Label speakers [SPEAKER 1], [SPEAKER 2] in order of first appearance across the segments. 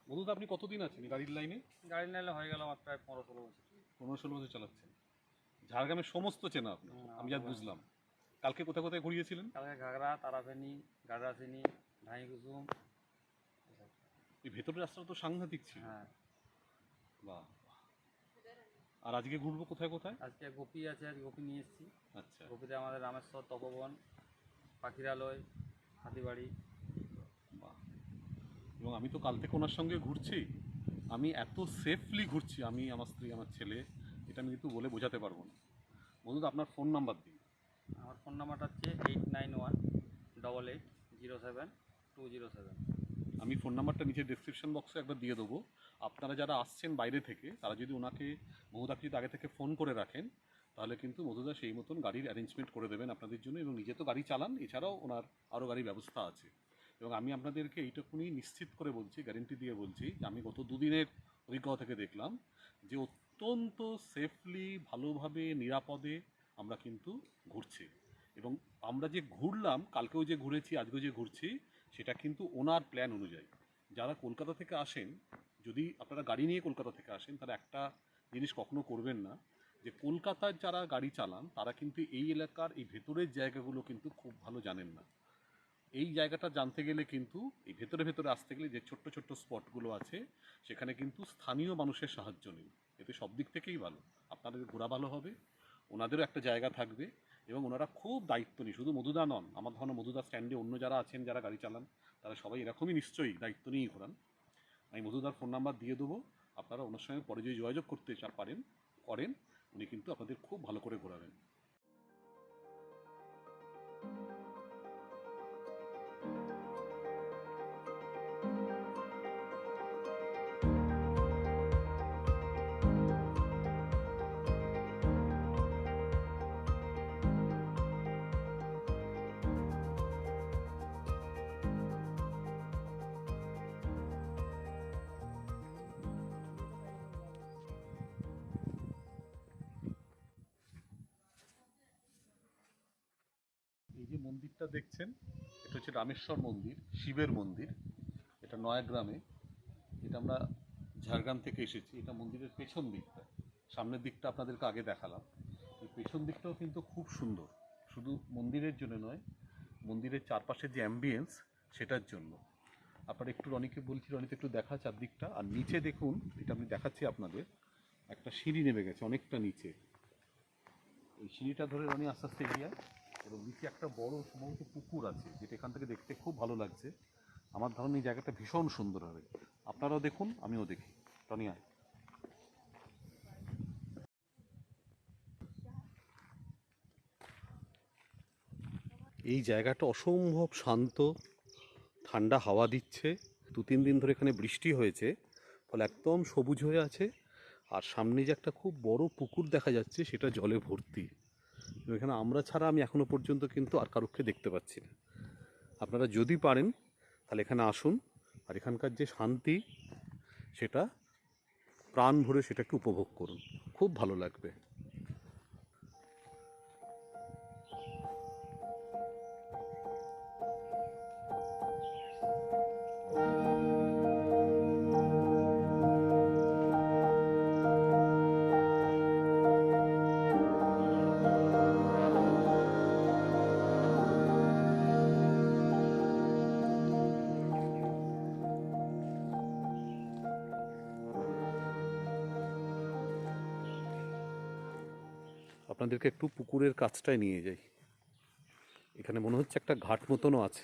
[SPEAKER 1] বলুন আপনি কতদিন আছেন গাড়ির লাইনে?
[SPEAKER 2] গাড়ি নিলে হয়ে গেল আমার প্রায় 15-16 বছর।
[SPEAKER 1] 15-16 বছর চালাচ্ছেন। ঝাড়গ্রামের সমস্ত চেনা আপনার, আমি যা বুঝলাম। কালকে কোথায় কোথায় ঘুরিয়েছিলেন?
[SPEAKER 2] কালকে ঘাগড়া, তারাফেনি, গাগড়াচিনি, ঢাইকুসুম।
[SPEAKER 1] এই ভেতরের রাস্তাটা তো সাংঘাতিক ছিল।
[SPEAKER 2] হ্যাঁ,
[SPEAKER 1] বাহ। আর আজকে ঘুরবো কোথায় কোথায়?
[SPEAKER 2] আজকে গোপী আছে, আজ গোপী নিয়ে এসেছি।
[SPEAKER 1] আচ্ছা।
[SPEAKER 2] গোপীতে আমাদের রামেশ্বর, তপবন, পাখিরালয়, হাতিবাড়ি।
[SPEAKER 1] বাহ। এবং আমি তো কাল থেকে ওনার সঙ্গে ঘুরছি, আমি এত সেফলি ঘুরছি, আমি, আমার স্ত্রী, আমার ছেলে, এটা আমি কিন্তু বলে বোঝাতে পারবো না। বলুন আপনার ফোন নাম্বার দিন।
[SPEAKER 2] আমার ফোন নাম্বারটা হচ্ছে 89188807-207।
[SPEAKER 1] আমি ফোন নাম্বারটা নিচে ডেসক্রিপশন বক্সে একবার দিয়ে দেবো। আপনারা যারা আসছেন বাইরে থেকে, তারা যদি ওনাকে, মধুদাকে যদি আগে থেকে ফোন করে রাখেন, তাহলে কিন্তু মধুদা সেই মতন গাড়ির অ্যারেঞ্জমেন্ট করে দেবেন আপনাদের জন্য। এবং নিজে তো গাড়ি চালান, এছাড়াও ওনার আরও গাড়ির ব্যবস্থা আছে। এবং আমি আপনাদেরকে এইটুকুনি নিশ্চিত করে বলছি, গ্যারেন্টি দিয়ে বলছি, যে আমি গত দুদিনের অভিজ্ঞতা থেকে দেখলাম যে অত্যন্ত সেফলি, ভালোভাবে, নিরাপদে আমরা কিন্তু ঘুরছি। এবং আমরা যে ঘুরলাম, কালকেও যে ঘুরেছি, আজকেও যে ঘুরছি, সেটা কিন্তু ওনার প্ল্যান অনুযায়ী। যারা কলকাতা থেকে আসেন, যদি আপনারা গাড়ি নিয়ে কলকাতা থেকে আসেন, তাহলে একটা জিনিস কখনো করবেন না, যে কলকাতার যারা গাড়ি চালান তারা কিন্তু এই এলাকার এই ভেতরের জায়গাগুলো কিন্তু খুব ভালো জানেন না। এই জায়গাটা জানতে গেলে কিন্তু, এই ভেতরে ভেতরে আসতে গেলে যে ছোট্ট ছোট্ট স্পটগুলো আছে, সেখানে কিন্তু স্থানীয় মানুষের সাহায্য নিন। এতে সব দিক থেকেই ভালো, আপনাদের ঘোরা ভালো হবে, ওনাদেরও একটা জায়গা থাকবে। এবং ওনারা খুব দায়িত্ব নিয়ে, শুধু মধুদা নন, আমার ধারণা মধুদা স্ট্যান্ডে অন্য যারা আছেন, যারা গাড়ি চালান, তারা সবাই এরকমই নিশ্চয়ই দায়িত্ব নিয়েই ঘোরান। আমি মধুদার ফোন নাম্বার দিয়ে দেবো, আপনারা ওনার সঙ্গে পরে যদি যোগাযোগ করতে করেন, উনি কিন্তু আপনাদের খুব ভালো করে ঘোরাবেন। এই যে মন্দিরটা দেখছেন, এটা হচ্ছে রামেশ্বর মন্দির, শিবের মন্দির। এটা নয়াগ্রামে। এটা আমরা ঝাড়গ্রাম থেকে এসেছি। এটা মন্দিরের পেছন দিকটা, সামনের দিকটা আপনাদেরকে আগে দেখালাম। এই পেছন দিকটাও কিন্তু খুব সুন্দর, শুধু মন্দিরের জন্য নয়, মন্দিরের চারপাশের যে অ্যাম্বিয়েন্স, সেটার জন্য। আপনারা একটু রনিকে বলছি, রনিতে একটু দেখা চারদিকটা। আর নিচে দেখুন, এটা আমি দেখাচ্ছি আপনাদের, একটা সিঁড়ি নেমে গেছে অনেকটা নিচে। এই সিঁড়িটা ধরে রনি আস্তে আস্তে এগিয়ে, এবং নিচে একটা বড় সম্ভবত পুকুর আছে, যেটা এখান থেকে দেখতে খুব ভালো লাগছে। আমার ধারণা এই জায়গাটা ভীষণ সুন্দর হবে। আপনারাও দেখুন, আমিও দেখি। রনি আয়। এই জায়গাটা অসম্ভব শান্ত, ঠান্ডা হাওয়া দিচ্ছে। 2-3 দিন ধরে এখানে বৃষ্টি হয়েছে, ফলে একদম সবুজ হয়ে আছে। আর সামনে যে একটা খুব বড় পুকুর দেখা যাচ্ছে, সেটা জলে ভর্তি। এখানে আমরা ছাড়া আমি এখনো পর্যন্ত কিন্তু আর কারোকে দেখতে পাচ্ছি না। আপনারা যদি পারেন তাহলে এখানে আসুন, আর এখানকার যে শান্তি, সেটা প্রাণ ভরে সেটাকে উপভোগ করুন, খুব ভালো লাগবে। আপনাদেরকে একটু পুকুরের কাছটায় নিয়ে যাই। এখানে মনে হচ্ছে একটা ঘাট মতনও আছে।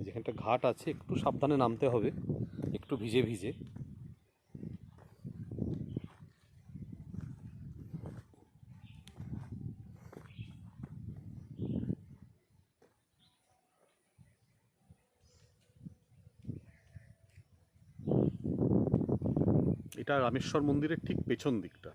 [SPEAKER 1] যেখানটা ঘাট আছে, একটু সাবধানে নামতে হবে, একটু ভিজে ভিজে। এটা রামেশ্বর মন্দিরের ঠিক পেছন দিকটা।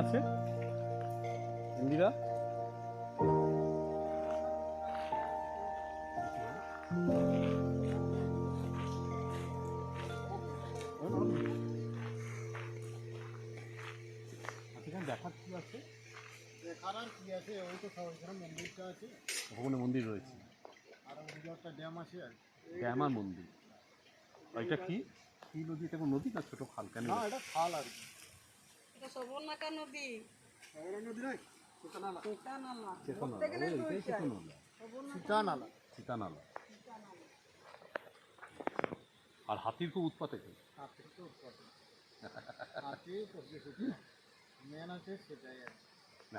[SPEAKER 1] আছে ইন্দিরা? এখানে দেখার কি আছে?
[SPEAKER 3] দেখার আর কি আছে, ওই তো সব এখানে মন্দিরটা আছে
[SPEAKER 1] ভগবানের মন্দির রয়েছে,
[SPEAKER 3] আর ওদিকে একটা ড্যাম আছে আর কি।
[SPEAKER 1] ড্যাম আর মন্দির। আর এটা কি কি নদী? এটা কোনো নদী না ছোট খাল? কেন
[SPEAKER 3] না, এটা খাল আর কি।
[SPEAKER 4] এটা সবরনাকা নদী,
[SPEAKER 3] সবরা নদী নয়,
[SPEAKER 4] সীতানালা।
[SPEAKER 1] চেতনা,
[SPEAKER 4] বলতে গেলে
[SPEAKER 1] এটাই
[SPEAKER 4] দুইটাই।
[SPEAKER 1] চেতনা,
[SPEAKER 3] সীতা নালা।
[SPEAKER 1] সীতানালা। আর হাতির খুব উৎপাত এখানে।
[SPEAKER 3] হাতি তো উৎপাদন, হাতি মেন আছে সেটাই আর কি।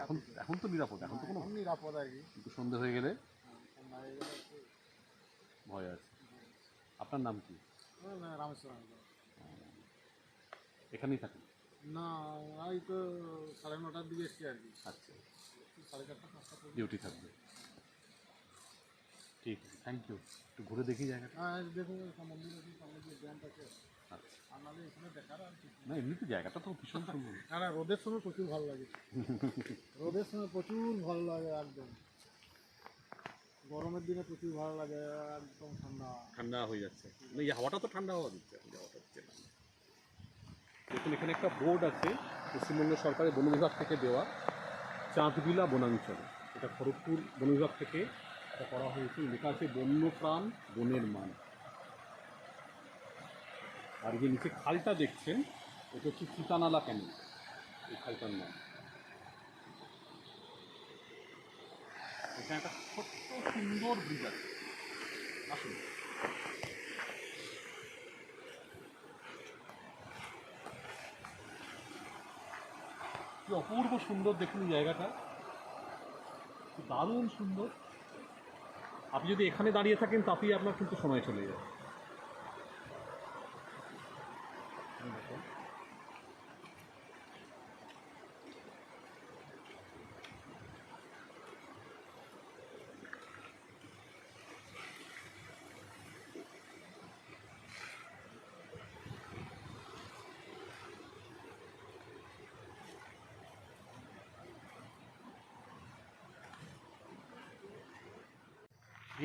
[SPEAKER 1] এখন এখন তো নিরাপদ, এখন তো কোনো
[SPEAKER 3] এখন নিরাপদ আর কি।
[SPEAKER 1] কিন্তু সন্ধে হয়ে গেলে
[SPEAKER 3] ঠান্ডা হয়ে গেলে একটু
[SPEAKER 1] ভয় আছে। আপনার নাম কি?
[SPEAKER 3] না, রামেশ্বর।
[SPEAKER 1] এখানেই থাকেন?
[SPEAKER 3] না, এই তো 9:30টার দিকে এসছি আর কি।
[SPEAKER 1] আচ্ছা,
[SPEAKER 3] 4:30 5টা পর্যন্ত।
[SPEAKER 1] ডিউটি থাকবে। ঠিক আছে, থ্যাংক ইউ। একটু ঘুরে দেখি জায়গাটা।
[SPEAKER 3] হ্যাঁ, দেখো একটা মন্দির আছে, সামনে যে ড্যামটা আছে,
[SPEAKER 1] আচ্ছা,
[SPEAKER 3] আর নাহলে এখানে দেখার আর কিছু
[SPEAKER 1] না এমনিতে জায়গাটা তো ভীষণ সুন্দর।
[SPEAKER 3] না। না, রোদের সময় প্রচুর ভালো লাগে। রোদের সময় প্রচুর ভালো লাগে একদম। গরমের দিনে প্রচুর ভালো লাগে, একদম ঠান্ডা।
[SPEAKER 1] ঠান্ডা হয়ে যাচ্ছে, না এই হাওয়াটা তো ঠান্ডা হাওয়া দিচ্ছে, এই হাওয়াটা দিচ্ছে না। দেখুন এখানে একটা বোর্ড আছে পশ্চিমবঙ্গ সরকারের বন বিভাগ থেকে দেওয়া, চাঁদবিলা বনাঞ্চল। এটা খড়গপুর বন বিভাগ থেকে এটা করা হয়েছে। লেখা আছে বন্যপ্রাণ বনের মান। আর যে নিচে খালটা দেখছেন এটা হচ্ছে সীতানালা ক্যানেল, এই খালটার নাম। এখানে একটা ছোট্ট সুন্দর ব্রিজ আছে, আসুন। কি অপূর্ব সুন্দর দেখুন এই জায়গাটা, কি দারুণ সুন্দর। আপনি যদি এখানে দাঁড়িয়ে থাকেন তাতেই আপনার কিন্তু সময় চলে যাবে।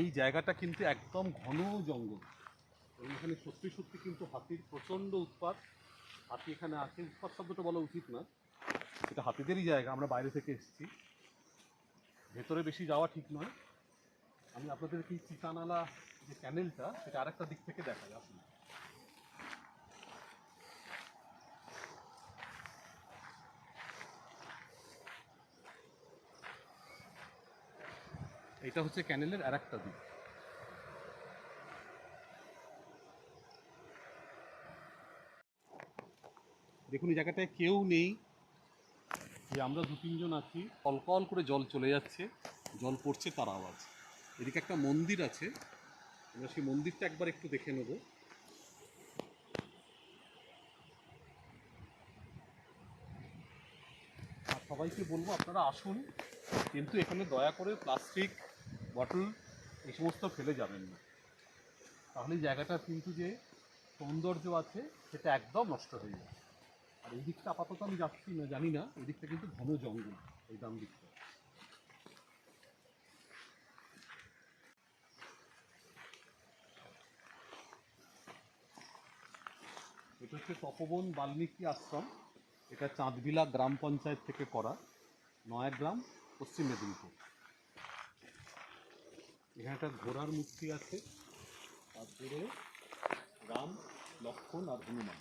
[SPEAKER 1] এই জায়গাটা কিন্তু একদম ঘন জঙ্গল, এবং এখানে সত্যি সত্যি কিন্তু হাতির প্রচণ্ড উৎপাত। হাতি এখানে আছে, উৎপাত শব্দটা বলা উচিত না, এটা হাতিদেরই জায়গা। আমরা বাইরে থেকে এসেছি, ভেতরে বেশি যাওয়া ঠিক নয়। আমি আপনাদের কি সীতানালা যে ক্যানেলটা সেটা আরেকটা দিক থেকে দেখাই, আসুন। এটা হচ্ছে ক্যানেলের আরেকটা দিক। দেখুন এই জায়গাটায় কেউ নেই, যে আমরা 2-3 জন আছি। কলকল করে জল চলে যাচ্ছে, জল পড়ছে তার আওয়াজ। এদিকে একটা মন্দির আছে, আমরা সেই মন্দিরটা একবার একটু দেখে নেব। আর সবাইকে বলবো আপনারা আসুন, কিন্তু এখানে দয়া করে প্লাস্টিক বটল এই সমস্ত ফেলে যাবেন না, তাহলে এই জায়গাটার কিন্তু যে সৌন্দর্য আছে সেটা একদম নষ্ট হয়ে যাবে। আর এই দিকটা আপাতত আমি যাচ্ছি না, জানি না, এই দিকটা কিন্তু ঘন জঙ্গল, এই ডান দিকটা। এটা হচ্ছে তপবন বাল্মীকি আশ্রম। এটা চাঁদবিলা গ্রাম পঞ্চায়েত থেকে করা, নয়াগ্রাম, পশ্চিম মেদিনীপুর। এখানে একটা ঘোড়ার মূর্তি আছে, তারপরে রাম, লক্ষ্মণ আর হনুমান।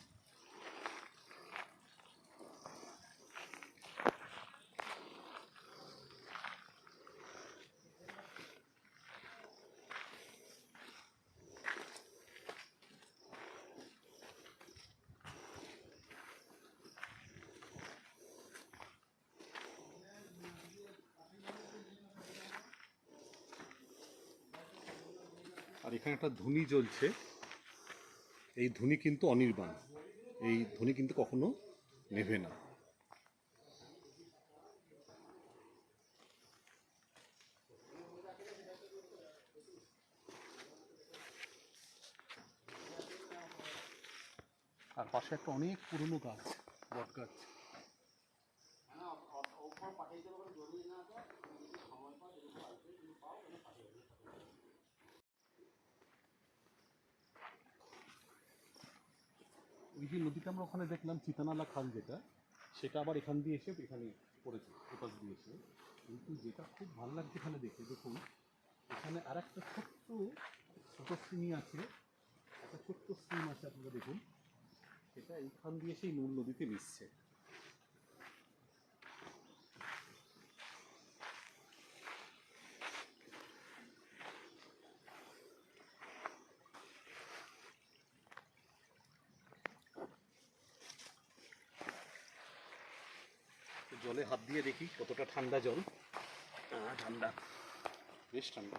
[SPEAKER 1] আর এখানে একটা ধুনি জ্বলছে, এই ধুনি কিন্তু অনির্বাণ, এই ধুনি কিন্তু কখনো নেভে না। আর পাশে একটা অনেক পুরনো গাছ, বট গাছ। ওই যে নদীটা আমরা ওখানে দেখলাম চিতানালা খাল যেটা, সেটা আবার এখান দিয়ে এসে এখানে পড়েছে, এপাশ দিয়ে এসে। কিন্তু যেটা খুব ভালো লাগছে এখানে দেখে, দেখুন এখানে আর একটা ছোট্ট স্রোতস্বিনী আছে, একটা ছোট্ট স্ট্রিম আছে, আপনারা দেখুন এটা এইখান দিয়ে সেই নুন নদীতে মিশছে। জলে হাত দিয়ে দেখি কতটা ঠান্ডা জল। ঠান্ডা, বেশ ঠান্ডা।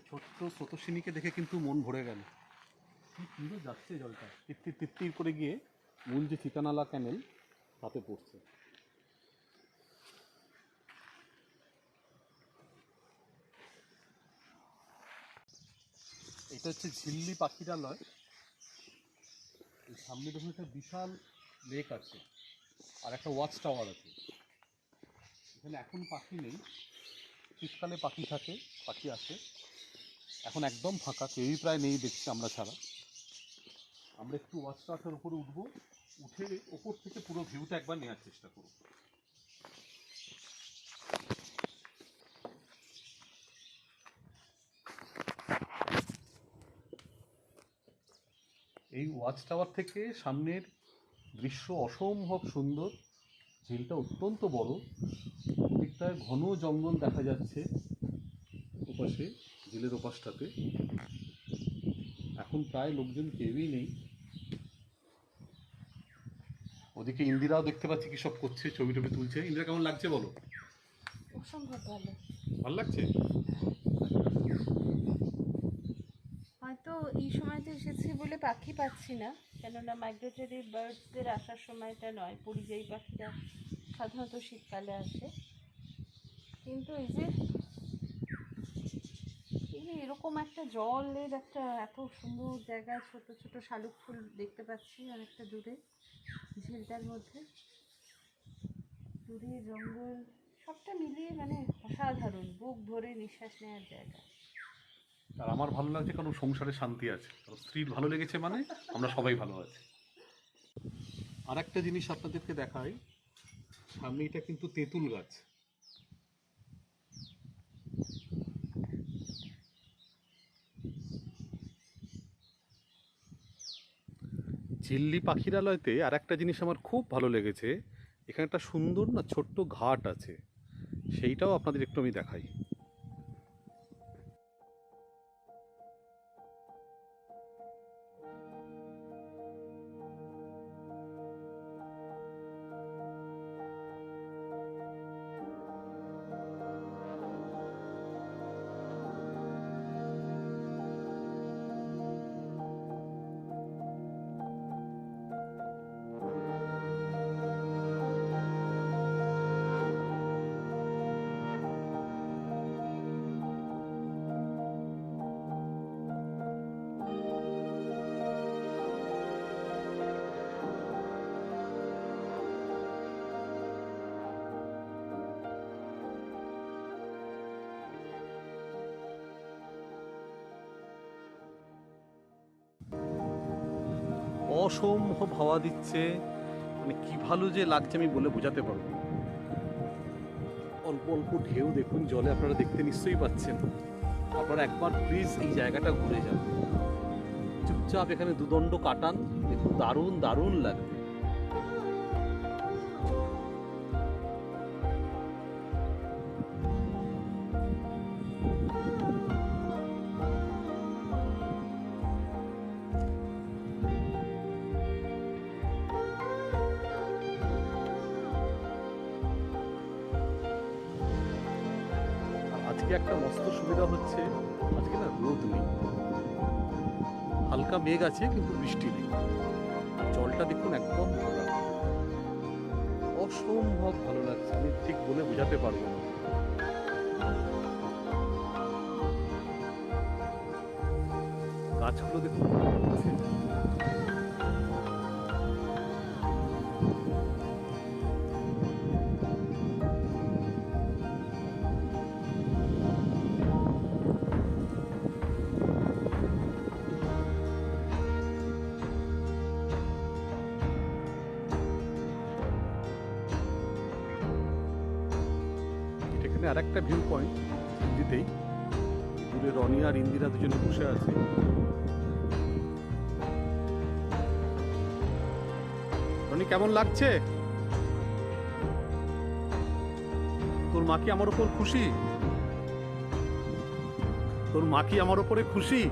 [SPEAKER 1] ছোট্ট স্রোতস্বিনীকে দেখে কিন্তু মন ভরে গেল। কি সুন্দর যাচ্ছে জলটা, তিত্তির তিত্তির করে গিয়ে মূল যে চিতানালা ক্যানেল তাতে পড়ছে। এটা হচ্ছে ঝিল্লি পাখিরালয়। এই সামনে দেখুন একটা বিশাল লেক আছে আর একটা ওয়াচ টাওয়ার আছে। এখানে এখন পাখি নেই, শীতকালে পাখি থাকে, পাখি আসে। এখন একদম ফাঁকা, কেউই প্রায় নেই দেখছি আমরা ছাড়া। আমরা একটু ওয়াচ টাওয়ারটার উপরে উঠবো, উঠে ওপর থেকে পুরো ভিউটা একবার নেওয়ার চেষ্টা করব। এই ওয়াচ টাওয়ার থেকে সামনের দৃশ্য অসম্ভব সুন্দর। ঝিলটা অত্যন্ত বড়, দিকটায় ঘন জঙ্গল দেখা যাচ্ছে ওপাশে, ঝিলের ওপাশটাতে। এখন প্রায় লোকজন কেউই নেই। ওদিকে ইন্দিরাও দেখতে পাচ্ছি কি সব করছে, ছবি টবি তুলছে। ইন্দিরা কেমন লাগছে বলো?
[SPEAKER 4] অসম্ভব ভালো।
[SPEAKER 1] ভালো লাগছে?
[SPEAKER 4] হয়তো এই সময়তে এসেছি বলে পাখি পাচ্ছি না, কেননা মাইগ্রেটরি বার্ডসদের আসার সময়টা নয়, পরিযায়ী পাখিরা সাধারণত শীতকালে আসে। কিন্তু এই যে এরকম একটা জলের একটা এত সুন্দর জায়গায় ছোট ছোট শালুক ফুল দেখতে পাচ্ছি অনেকটা দূরে, ঝিলটার মধ্যে দূরে জঙ্গল, সবটা মিলিয়ে মানে অসাধারণ, বুক ভরে নিঃশ্বাস নেওয়ার জায়গা।
[SPEAKER 1] আর আমার ভালো লাগছে কারণ সংসারে শান্তি আছে, কারণ স্ত্রীর ভালো লেগেছে মানে আমরা সবাই ভালো আছি। আর একটা জিনিস আপনাদেরকে দেখাই, সামনে এটা কিন্তু তেঁতুল গাছ। ঝিল্লি পাখিরালয়তে আর একটা জিনিস আমার খুব ভালো লেগেছে, এখানে একটা সুন্দর না ছোট্ট ঘাট আছে, সেইটাও আপনাদের একটু আমি দেখাই। অসম্ভব হাওয়া দিচ্ছে, মানে কি ভালো যে লাগছে আমি বলে বোঝাতে পারবো না। অল্প অল্প ঢেউ দেখুন জলে, আপনারা দেখতে নিশ্চয়ই পাচ্ছেন। আপনারা একবার প্লিজ এই জায়গাটা ঘুরে যান, চুপচাপ এখানে দুদণ্ড কাটান, দেখুন দারুণ দারুণ লাগবে। আজকে একটা মস্ত সুবিধা হচ্ছে, আজকে না রোদ নেই, হালকা মেঘ আছে কিন্তু বৃষ্টি নেই। জলটা দেখুন একদম ভরা, অসম্ভব ভালো লাগছে, আমি ঠিক বলে বোঝাতে পারবো না। গাছগুলো দেখুন আছে। এখানে আর একটা ভিউ পয়েন্ট দিতেই দূরে রনি আর ইন্দিরা দুজনে বসে আছে। রনি, কেমন লাগছে? তোর মা কি আমার ওপর খুশি? তোর মা কি আমার ওপরে খুশি?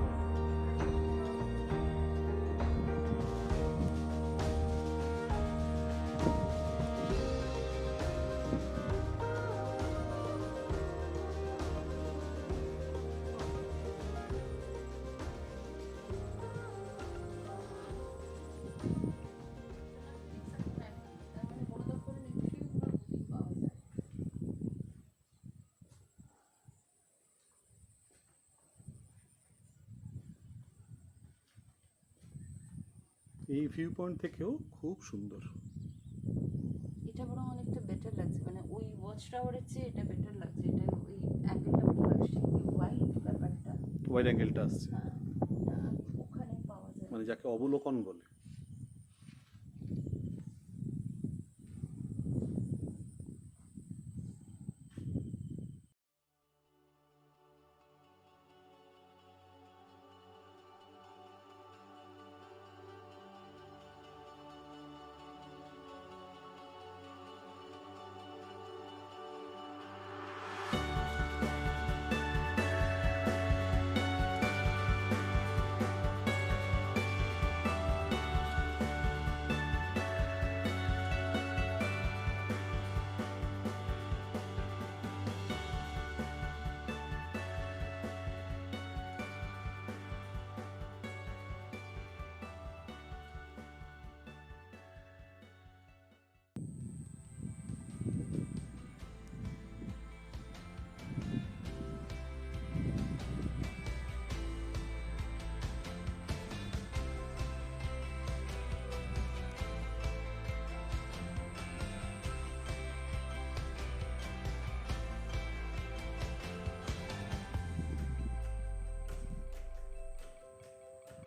[SPEAKER 1] এই ভিউ পয়েন্ট থেকেও খুব সুন্দর।
[SPEAKER 4] এটা বরং অনেকটা বেটার লাগছে, মানে ওই ওয়াচ টাওয়ারের চেয়ে এটা বেটার লাগছে। এটা ওই অ্যাঙ্গেলটা পুরো আসছে, ওয়াইড ব্যাপারটা,
[SPEAKER 1] ওয়াইড অ্যাঙ্গেলটা আসছে,
[SPEAKER 4] হ্যাঁ, ওখানে পাওয়া যায়।
[SPEAKER 1] মানে যাকে অবলোকন বলে।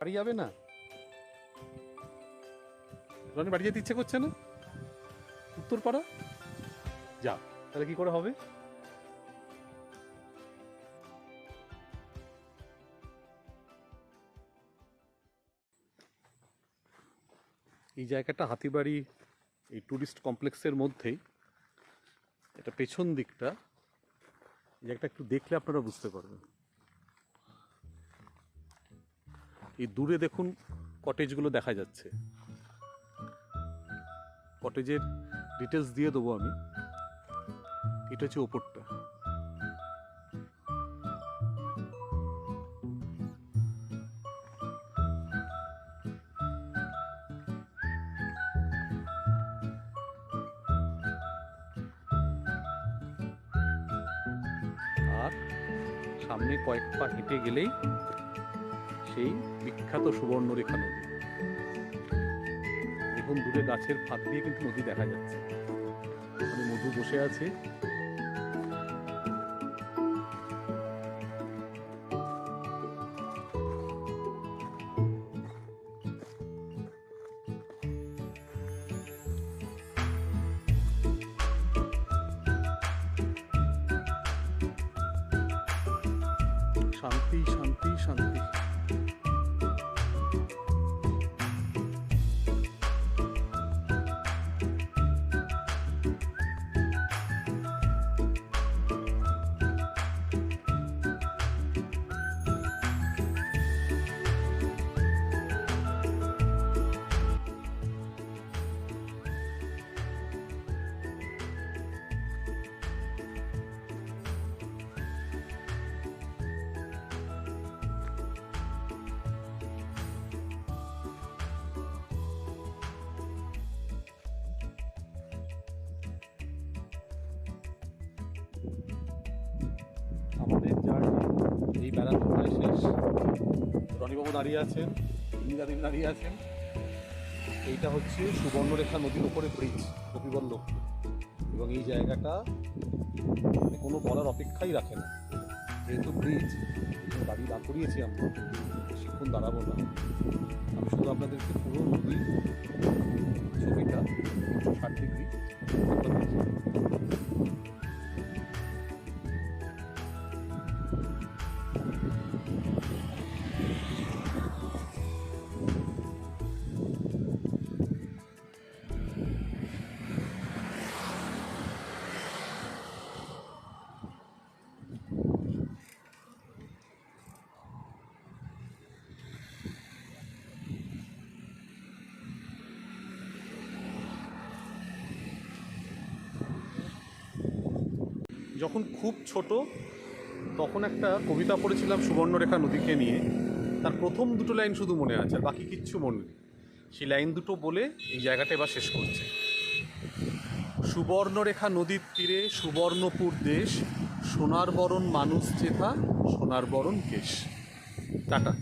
[SPEAKER 1] বাড়ি যাবে না? রনি, বাড়ি যেতে ইচ্ছে করছে না? উত্তরপাড়া যা, তাহলে কি করে হবে? এই জায়গাটা হাতিবাড়ি এই ট্যুরিস্ট কমপ্লেক্সের মধ্যেই, এটা পেছন দিকটা। এই জায়গাটা একটু দেখলে আপনারা বুঝতে পারবেন। এই দূরে দেখুন কটেজগুলো দেখা যাচ্ছে। কটেজের ডিটেলস দিয়ে দেবো আমি। এটা হচ্ছে ওপরটা। আর সামনে কয়েক পা হেঁটে গেলেই সেই বিখ্যাত সুবর্ণরেখা নদী। দেখুন দূরে গাছের ফাঁক দিয়ে কিন্তু নদী দেখা যাচ্ছে। ওখানে মধু বসে আছে। শান্তি শান্তি শান্তি। রনিবাবু দাঁড়িয়ে আছেন, ইন্দিরাদিন দাঁড়িয়ে আছেন। এইটা হচ্ছে সুবর্ণরেখা নদীর উপরে ব্রিজ কপিবল্লভ, এবং এই জায়গাটা মানে কোনো বলার অপেক্ষাই রাখে না। যেহেতু ব্রিজ গাড়ি দাঁড় করিয়েছি আমরা, বেশিক্ষণ দাঁড়াবো না। আমি শুধু আপনাদেরকে পুরো নদীর ছবিটা 160 ডিগ্রি যখন খুব ছোট তখন একটা কবিতা পড়েছিলাম সুবর্ণরেখা নদীকে নিয়ে। তার প্রথম দুটো লাইন শুধু মনে আছে, আর বাকি কিচ্ছু মনে নেই। সেই লাইন দুটো বলে এই জায়গাটা এবার শেষ করছে। সুবর্ণরেখা নদীর তীরে সুবর্ণপুর দেশ, সোনার বরণ মানুষ চেথা, সোনার বরণ কেশ। টাটা।